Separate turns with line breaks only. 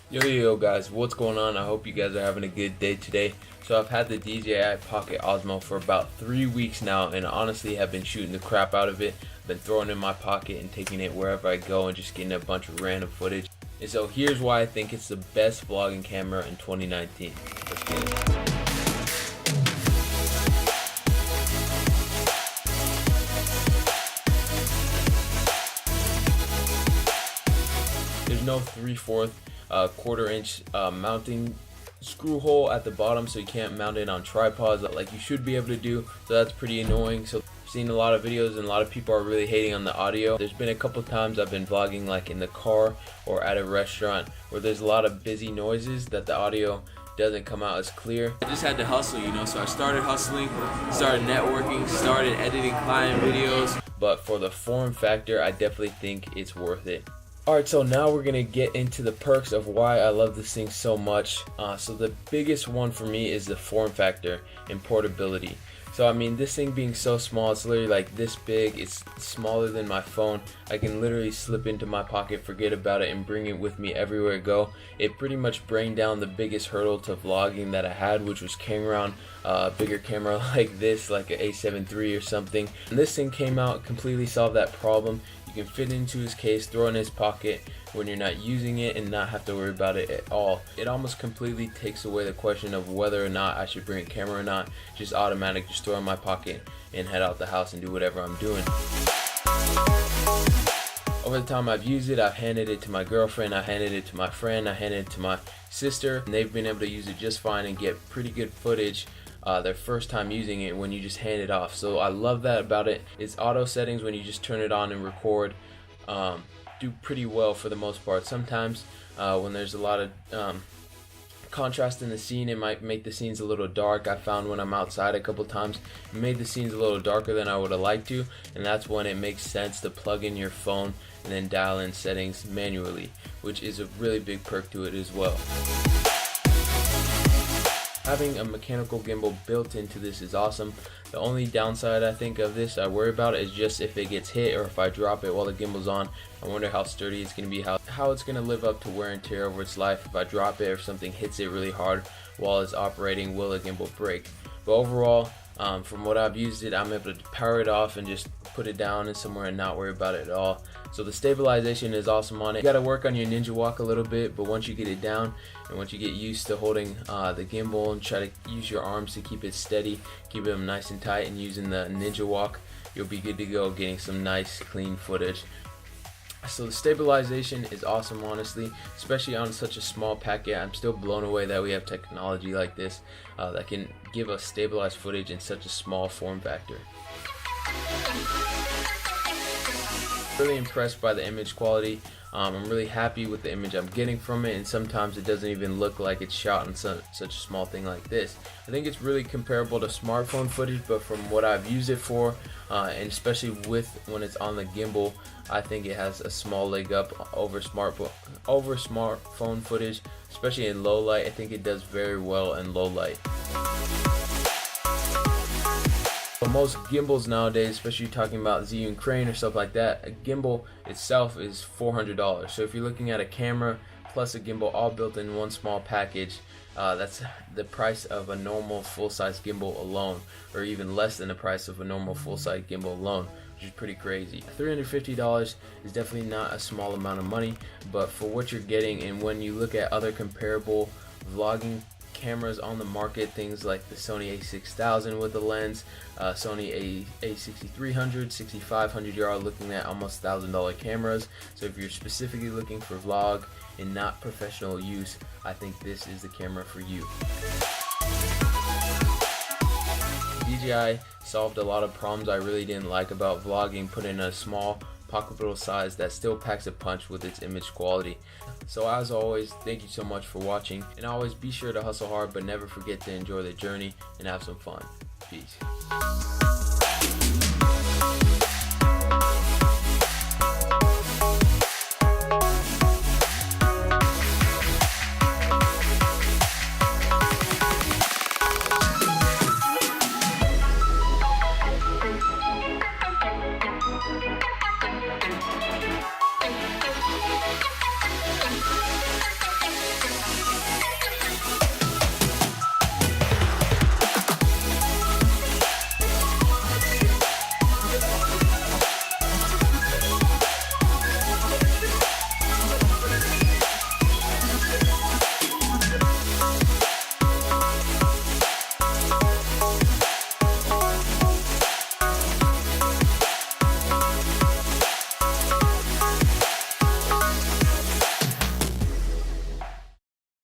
Yo guys, what's going on? I hope you guys are having a good day today. So I've had the DJI Pocket Osmo for about 3 weeks now, and honestly have been shooting the crap out of it. Been throwing it in my pocket and taking it wherever I go and just getting a bunch of random footage. And so here's why I think it's the best vlogging camera in 2019. Let's get it. There's no 3/4 quarter-inch mounting screw hole at the bottom, so you can't mount it on tripods like you should be able to do. So that's pretty annoying. So I've seen a lot of videos and a lot of people are really hating on the audio. There's been a couple times I've been vlogging like in the car or at a restaurant where there's a lot of busy noises that the audio doesn't come out as clear. I just had to hustle, so I started hustling, started networking, started editing client videos. But for the form factor, I definitely think it's worth it. Alright, so now we're gonna get into the perks of why I love this thing so much. So the biggest one for me is the form factor and portability. So I mean, this thing being so small, it's literally like this big, it's smaller than my phone. I can literally slip into my pocket, forget about it, and bring it with me everywhere I go. It pretty much bring down the biggest hurdle to vlogging that I had, which was carrying around a bigger camera like this, like an A7 III or something. And this thing came out, completely solved that problem. You can fit into his case, throw it in his pocket when you're not using it, and not have to worry about it at all. It almost completely takes away the question of whether or not I should bring a camera or not. Just automatic, just throw it in my pocket and head out the house and do whatever I'm doing. Over the time I've used it, I've handed it to my girlfriend, I handed it to my friend, I handed it to my sister, and they've been able to use it just fine and get pretty good footage their first time using it when you just hand it off. So I love that about it. It's auto settings when you just turn it on and record do pretty well for the most part. Sometimes when there's a lot of contrast in the scene, it might make the scenes a little dark. I found when I'm outside a couple times, it made the scenes a little darker than I would have liked to, and that's when it makes sense to plug in your phone and then dial in settings manually, which is a really big perk to it as well. Having a mechanical gimbal built into this is awesome. The only downside I think of this I worry about is just if it gets hit or if I drop it while the gimbal's on. I wonder how sturdy it's going to be, how it's going to live up to wear and tear over its life. If I drop it or if something hits it really hard while it's operating, will the gimbal break? But overall, from what I've used it, I'm able to power it off and just put it down and somewhere and not worry about it at all. So the stabilization is awesome on it. You got to work on your ninja walk a little bit, but once you get it down and once you get used to holding the gimbal and try to use your arms to keep it steady, keep them nice and tight, and using the ninja walk, you'll be good to go getting some nice clean footage. So the stabilization is awesome, honestly, especially on such a small packet. I'm still blown away that we have technology like this that can give us stabilized footage in such a small form factor. Really impressed by the image quality. I'm really happy with the image I'm getting from it, and sometimes it doesn't even look like it's shot on such a small thing like this. I think it's really comparable to smartphone footage, but from what I've used it for, and especially with when it's on the gimbal, I think it has a small leg up over smartphone footage, especially in low light. I think it does very well in low light. For most gimbals nowadays, especially talking about Zhiyun Crane or stuff like that, a gimbal itself is $400. So if you're looking at a camera plus a gimbal all built in one small package, that's the price of a normal full-size gimbal alone, or even less than the price of a normal full-size gimbal alone, which is pretty crazy. $350 is definitely not a small amount of money, but for what you're getting, and when you look at other comparable vlogging cameras on the market, things like the Sony a6000 with the lens, Sony a6300, 6500, you're all looking at almost $1,000 cameras. So if you're specifically looking for vlog and not professional use, I think this is the camera for you. DJI solved a lot of problems I really didn't like about vlogging, put in a small pocketable size that still packs a punch with its image quality. So as always, thank you so much for watching, and always be sure to hustle hard but never forget to enjoy the journey and have some fun. Peace.